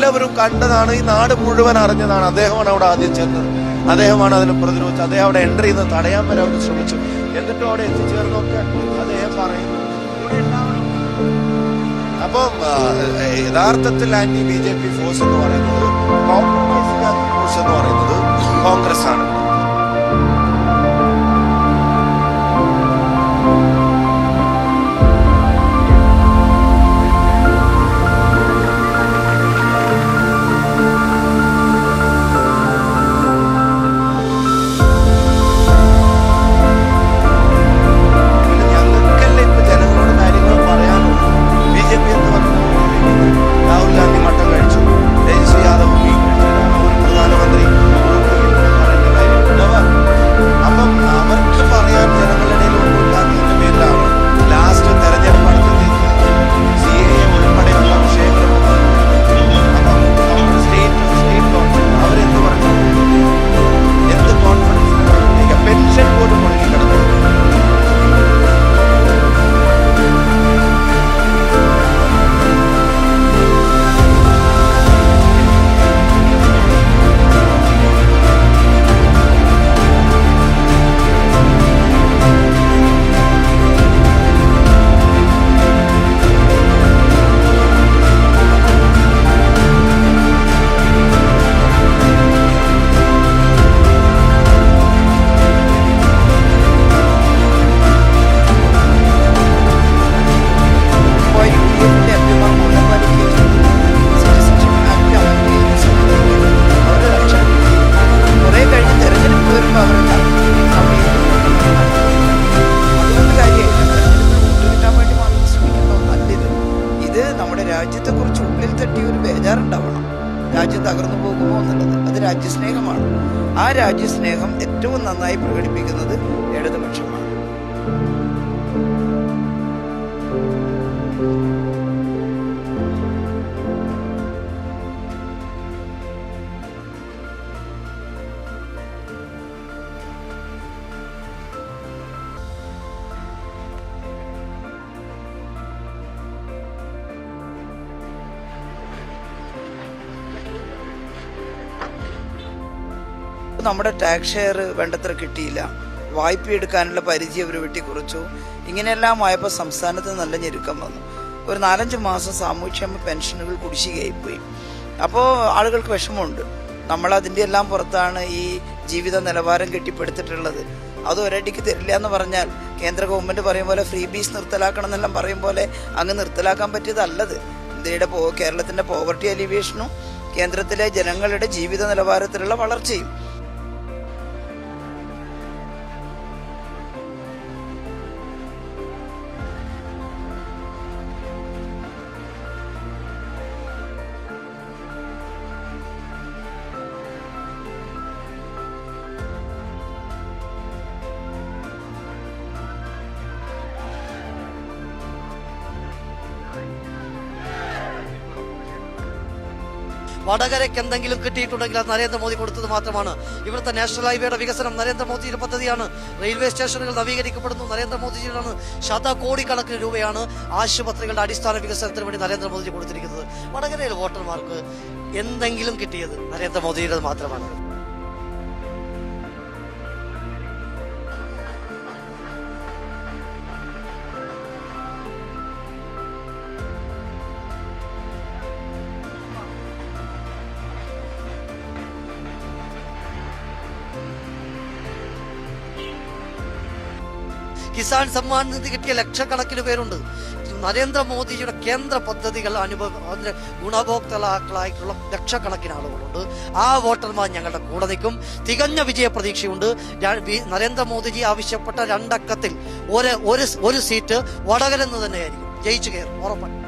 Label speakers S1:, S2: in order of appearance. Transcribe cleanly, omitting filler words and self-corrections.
S1: എല്ലാവരും കണ്ടതാണ്, ഈ നാട് മുഴുവൻ അറിഞ്ഞതാണ്. അദ്ദേഹമാണ് അവിടെ ആദ്യം ചെന്നത്, അദ്ദേഹമാണ് അതിന് പ്രതിരോധിച്ചത്, അദ്ദേഹം അവിടെ എൻട്രി ചെയ്യുന്നത് തടയാൻ വരെ അവർ ശ്രമിച്ചു. എന്നിട്ടും അവിടെ എത്തിച്ചേർന്നൊക്കെ അദ്ദേഹം പറയുന്നു. അപ്പം യഥാർത്ഥത്തിൽ ആന്റി BJP ഫോഴ്സ് എന്ന് പറയുന്നത്, കോംപ്രമൈസിംഗ് ഫോഴ്സ് എന്ന് പറയുന്നത് കോൺഗ്രസ് ആണ്. രാജ്യത്തെക്കുറിച്ച് ഉള്ളിൽ തട്ടി ഒരു ബേജാറുണ്ടാവണം. രാജ്യം തകർന്നു പോകുമോ എന്നുള്ളത്. അത് രാജ്യസ്നേഹമാണ്. ആ രാജ്യസ്നേഹം ഏറ്റവും നന്നായി പ്രകടിപ്പിക്കുന്നത് ഇടതുപക്ഷമാണ്. നമ്മുടെ ടാക്സ് ഷെയർ വേണ്ടത്ര കിട്ടിയില്ല, വായ്പ എടുക്കാനുള്ള പരിധി അവർ വെട്ടിക്കുറച്ചു. ഇങ്ങനെയെല്ലാം ആയപ്പോൾ സംസ്ഥാനത്ത് നല്ല ഞെരുക്കം വന്നു. ഒരു 4-5 മാസം സാമൂഹ്യക്ഷേമ പെൻഷനുകൾ കുടിശ്ശികയായിപ്പോയി. അപ്പോൾ ആളുകൾക്ക് വിഷമമുണ്ട്. നമ്മളതിൻ്റെ എല്ലാം പുറത്താണ് ഈ ജീവിത നിലവാരം കെട്ടിപ്പടുത്തിട്ടുള്ളത്. അത് ഒരടിക്ക് തരില്ല എന്ന് പറഞ്ഞാൽ കേന്ദ്ര ഗവൺമെൻറ് പറയും പോലെ ഫ്രീ ബീസ് നിർത്തലാക്കണം എന്നെല്ലാം പറയും പോലെ അങ്ങ് നിർത്തലാക്കാൻ പറ്റിയതല്ലത്. കേരളത്തിൻ്റെ പോവർട്ടി അലിവേഷനും കേന്ദ്രത്തിലെ ജനങ്ങളുടെ ജീവിത നിലവാരത്തിലുള്ള വളർച്ചയും.
S2: വടകരയ്ക്ക് എന്തെങ്കിലും കിട്ടിയിട്ടുണ്ടെങ്കിൽ അത് നരേന്ദ്രമോദി കൊടുത്തത് മാത്രമാണ്. ഇവിടുത്തെ നാഷണൽ ഹൈവേയുടെ വികസനം നരേന്ദ്രമോദിയുടെ പദ്ധതിയാണ്. റെയിൽവേ സ്റ്റേഷനുകൾ നവീകരിക്കപ്പെടുന്നു നരേന്ദ്രമോദിജിയാണ്. ശതകോടിക്കണക്കിന് രൂപയാണ് ആശുപത്രികളുടെ അടിസ്ഥാന വികസനത്തിന് വേണ്ടി നരേന്ദ്രമോദി കൊടുത്തിരിക്കുന്നത്. വടകരയിൽ വോട്ടർമാർക്ക് എന്തെങ്കിലും കിട്ടിയത് നരേന്ദ്രമോദിയുടെ മാത്രമാണ്. കിസാൻ സമ്മാൻ നിധി കിട്ടിയ ലക്ഷക്കണക്കിന് പേരുണ്ട്. നരേന്ദ്രമോദിയുടെ കേന്ദ്ര പദ്ധതികൾ അതിന്റെ ഗുണഭോക്താക്കളായിട്ടുള്ള ലക്ഷക്കണക്കിന് ആളുകളുണ്ട്. ആ വോട്ടർമാർ ഞങ്ങളുടെ കൂടെ നിൽക്കും. തികഞ്ഞ വിജയ പ്രതീക്ഷയുണ്ട്. നരേന്ദ്രമോദിജി ആവശ്യപ്പെട്ട 2 അക്കത്തിൽ ഒരു സീറ്റ് വടകര എന്ന് തന്നെയായിരിക്കും. ജയിച്ചു കയറും ഉറപ്പാണ്.